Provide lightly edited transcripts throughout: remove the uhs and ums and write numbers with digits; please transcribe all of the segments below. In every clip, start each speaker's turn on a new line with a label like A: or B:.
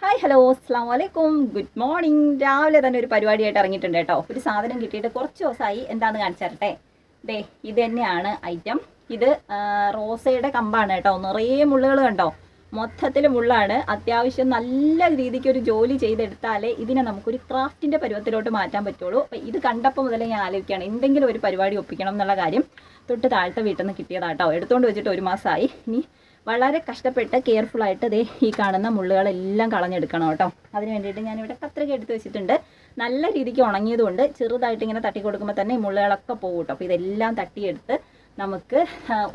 A: Hi hello അസ്സാം വലൈക്കും good morning. രാവിലെ തന്നെ ഒരു പരിപാടിയായിട്ട് ഇറങ്ങിയിട്ടുണ്ട് കേട്ടോ. ഒരു സാധനം കിട്ടിയിട്ട് കുറച്ച് ദിവസമായി. എന്താണെന്ന് കാണിച്ചു തരട്ടെ. ദേ ഇത് തന്നെയാണ് ഐറ്റം. ഇത് റോസയുടെ കമ്പാണ് കേട്ടോ. നിറയെ മുള്ളുകൾ കണ്ടോ, മൊത്തത്തിൽ മുള്ളാണ്. അത്യാവശ്യം നല്ല രീതിക്ക് ഒരു ജോലി ചെയ്തെടുത്താലേ ഇതിനെ നമുക്കൊരു ക്രാഫ്റ്റിൻ്റെ പരുവത്തിലോട്ട് മാറ്റാൻ പറ്റുള്ളൂ. അപ്പം ഇത് കണ്ടപ്പോൾ മുതലേ ഞാൻ ആലോചിക്കുകയാണ് എന്തെങ്കിലും ഒരു പരിപാടി ഒപ്പിക്കണം എന്നുള്ള കാര്യം. തൊട്ട് താഴത്തെ വീട്ടിൽ നിന്ന് കിട്ടിയതാട്ടോ. എടുത്തുകൊണ്ട് വെച്ചിട്ട് ഒരു മാസമായി. ഇനി വളരെ കഷ്ടപ്പെട്ട് കെയർഫുള്ളായിട്ട് ദേ ഈ കാണുന്ന മുള്ളുകളെല്ലാം കളഞ്ഞെടുക്കണം കേട്ടോ. അതിന് വേണ്ടിയിട്ട് ഞാനിവിടെ കത്രിക എടുത്ത് വെച്ചിട്ടുണ്ട്. നല്ല രീതിക്ക് ഉണങ്ങിയതുകൊണ്ട് ചെറുതായിട്ട് ഇങ്ങനെ തട്ടി കൊടുക്കുമ്പോൾ തന്നെ ഈ മുള്ളുകളൊക്കെ പോകും കേട്ടോ. അപ്പോൾ ഇതെല്ലാം തട്ടിയെടുത്ത് നമുക്ക്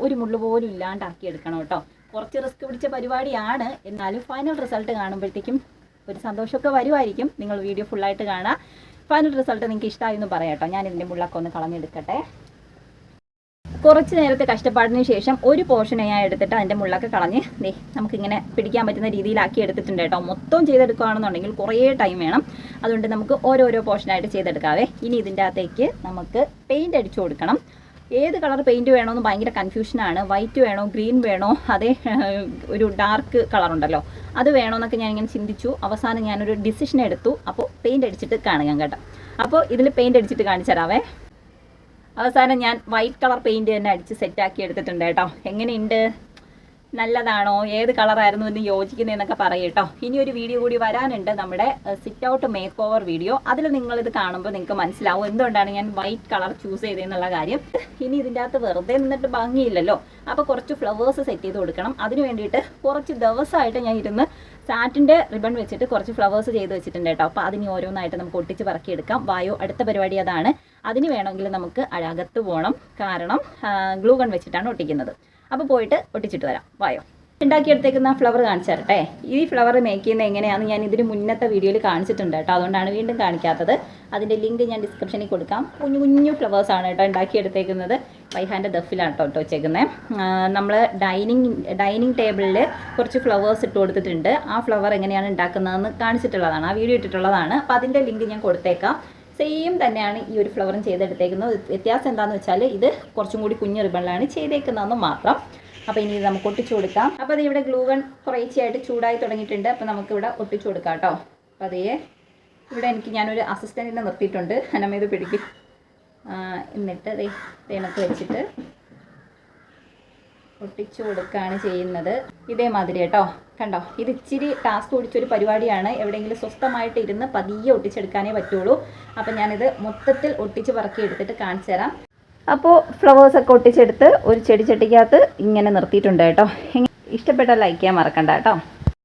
A: ഒരു മുള്ളു പോലും ഇല്ലാണ്ടാക്കി എടുക്കണം കേട്ടോ. കുറച്ച് റിസ്ക് പിടിച്ച പരിപാടിയാണ്, എന്നാലും ഫൈനൽ റിസൾട്ട് കാണുമ്പോഴത്തേക്കും ഒരു സന്തോഷമൊക്കെ വരുമായിരിക്കും. നിങ്ങൾ വീഡിയോ ഫുള്ളായിട്ട് കാണുക. ഫൈനൽ റിസൾട്ട് നിങ്ങൾക്ക് ഇഷ്ടമായെന്ന് പറയാം കേട്ടോ. ഞാനിതിൻ്റെ മുള്ളൊക്കെ ഒന്ന് കളഞ്ഞെടുക്കട്ടെ. കുറച്ച് നേരത്തെ കഷ്ടപ്പാടിന് ശേഷം ഒരു പോർഷനെ ഞാൻ എടുത്തിട്ട് അതിൻ്റെ മുള്ളൊക്കെ കളഞ്ഞ് നമുക്കിങ്ങനെ പിടിക്കാൻ പറ്റുന്ന രീതിയിലാക്കി എടുത്തിട്ടുണ്ട് കേട്ടോ. മൊത്തം ചെയ്തെടുക്കുകയാണെന്നുണ്ടെങ്കിൽ കുറേ ടൈം വേണം. അതുകൊണ്ട് നമുക്ക് ഓരോരോ പോർഷനായിട്ട് ചെയ്തെടുക്കാവേ. ഇനി ഇതിൻ്റെ അകത്തേക്ക് നമുക്ക് പെയിൻറ്റ് അടിച്ചു കൊടുക്കണം. ഏത് കളർ പെയിൻറ്റ് വേണമെന്ന് ഭയങ്കര കൺഫ്യൂഷനാണ്. വൈറ്റ് വേണോ, ഗ്രീൻ വേണോ, അതേ ഒരു ഡാർക്ക് കളറുണ്ടല്ലോ അത് വേണമെന്നൊക്കെ ഞാനിങ്ങനെ ചിന്തിച്ചു. അവസാനം ഞാനൊരു ഡിസിഷൻ എടുത്തു. അപ്പോൾ പെയിൻറ്റ് അടിച്ചിട്ട് കാണുക കേട്ടോ. അപ്പോൾ ഇതിൽ പെയിൻറ്റ് അടിച്ചിട്ട് കാണിച്ചു തരാവേ. അവസാനം ഞാൻ വൈറ്റ് കളർ പെയിൻറ്റ് തന്നെ അടിച്ച് സെറ്റാക്കി എടുത്തിട്ടുണ്ട് കേട്ടോ. എങ്ങനെയുണ്ട്, നല്ലതാണോ, ഏത് കളറായിരുന്നു എന്ന് യോജിക്കുന്നതെന്നൊക്കെ പറയും കേട്ടോ. ഇനി ഒരു വീഡിയോ കൂടി വരാനുണ്ട്, നമ്മുടെ sit out make over video. അതിൽ നിങ്ങളിത് കാണുമ്പോൾ നിങ്ങൾക്ക് മനസ്സിലാവും എന്തുകൊണ്ടാണ് ഞാൻ വൈറ്റ് കളർ ചൂസ് ചെയ്തതെന്നുള്ള കാര്യം. ഇനി ഇതിൻ്റെ അകത്ത് വെറുതെ നിന്നിട്ട് ഭംഗിയില്ലല്ലോ. അപ്പോൾ കുറച്ച് ഫ്ലവേഴ്സ് സെറ്റ് ചെയ്ത് കൊടുക്കണം. അതിന് വേണ്ടിയിട്ട് കുറച്ച് ദിവസമായിട്ട് ഞാൻ ഇരുന്ന് സാറ്റിൻ്റെ റിബൺ വെച്ചിട്ട് കുറച്ച് ഫ്ലവേഴ്സ് ചെയ്ത് വെച്ചിട്ടുണ്ട് കേട്ടോ. അപ്പോൾ അതിന് ഓരോന്നായിട്ട് നമുക്ക് ഒട്ടിച്ച് പറക്കിയെടുക്കാം. വായോ, അടുത്ത പരിപാടി അതാണ്. അതിന് വേണമെങ്കിൽ നമുക്ക് അകത്ത് പോകണം, കാരണം ഗ്ലൂ ഗൺ വെച്ചിട്ടാണ് ഒട്ടിക്കുന്നത്. അപ്പോൾ പോയിട്ട് ഒട്ടിച്ചിട്ട് വരാം. വായോ. ഉണ്ടാക്കിയെടുത്തേക്കുന്ന ഫ്ലവർ കാണിച്ചു തരട്ടെ. ഈ ഫ്ലവർ മേക്ക് ചെയ്യുന്നത് എങ്ങനെയാണെന്ന് ഞാൻ ഇതിന് മുന്നത്തെ വീഡിയോയിൽ കാണിച്ചിട്ടുണ്ട് കേട്ടോ. അതുകൊണ്ടാണ് വീണ്ടും കാണിക്കാത്തത്. അതിൻ്റെ ലിങ്ക് ഞാൻ ഡിസ്ക്രിപ്ഷനിൽ കൊടുക്കാം. കുഞ്ഞു കുഞ്ഞു ഫ്ലവേഴ്സാണ് കേട്ടോ ഉണ്ടാക്കിയെടുത്തേക്കുന്നത്. വൈഹാൻ്റെ ദഫിലാണ് കേട്ടോ വെച്ചേക്കുന്നത്. നമ്മൾ ഡൈനിങ് ടേബിളിൽ കുറച്ച് ഫ്ലവേഴ്സ് ഇട്ട് കൊടുത്തിട്ടുണ്ട്. ആ ഫ്ലവർ എങ്ങനെയാണ് ഉണ്ടാക്കുന്നതെന്ന് കാണിച്ചിട്ടുള്ളതാണ്, ആ വീഡിയോ ഇട്ടിട്ടുള്ളതാണ്. അപ്പോൾ അതിൻ്റെ ലിങ്ക് ഞാൻ കൊടുത്തേക്കാം. സെയിം തന്നെയാണ് ഈ ഒരു ഫ്ലവറും ചെയ്തെടുത്തേക്കുന്നത്. വ്യത്യാസം എന്താണെന്ന് വെച്ചാൽ ഇത് കുറച്ചും കൂടി കുഞ്ഞു റിബണിലാണ് ചെയ്തേക്കുന്നതെന്ന് മാത്രം. അപ്പോൾ ഇനി ഇത് നമുക്ക് ഒട്ടിച്ചു കൊടുക്കാം. അപ്പോൾ അത് ഇവിടെ ഗ്ലൂ ഗൺ കുറേശ്ശെയായിട്ട് ചൂടായി തുടങ്ങിയിട്ടുണ്ട്. അപ്പോൾ നമുക്കിവിടെ ഒട്ടിച്ചു കൊടുക്കാം കേട്ടോ. അപ്പോൾ അതേ ഇവിടെ ഞാനൊരു അസിസ്റ്റൻറ്റിനെ നിർത്തിയിട്ടുണ്ട്. അനമ്മ ഇത് പിടിക്കും. എന്നിട്ട് തേനൊക്കെ വെച്ചിട്ട് ഒട്ടിച്ചു കൊടുക്കുകയാണ് ചെയ്യുന്നത്. ഇതേമാതിരി കേട്ടോ. കണ്ടോ, ഇത് ഇച്ചിരി ടാസ്ക് പിടിച്ചൊരു പരിപാടിയാണ്. എവിടെയെങ്കിലും സ്വസ്ഥമായിട്ട് ഇരുന്ന് പതിയെ ഒട്ടിച്ചെടുക്കാനേ പറ്റുള്ളൂ. അപ്പം ഞാനിത് മൊത്തത്തിൽ ഒട്ടിച്ച് പറക്കി എടുത്തിട്ട് കാണിച്ചു തരാം. അപ്പോൾ ഫ്ലവേഴ്സൊക്കെ ഒട്ടിച്ചെടുത്ത് ഒരു ചെടിച്ചട്ടിക്കകത്ത് ഇങ്ങനെ നിർത്തിയിട്ടുണ്ട് കേട്ടോ. ഇഷ്ടപ്പെട്ടാൽ ലൈക്ക് ചെയ്യാൻ മറക്കണ്ട കേട്ടോ.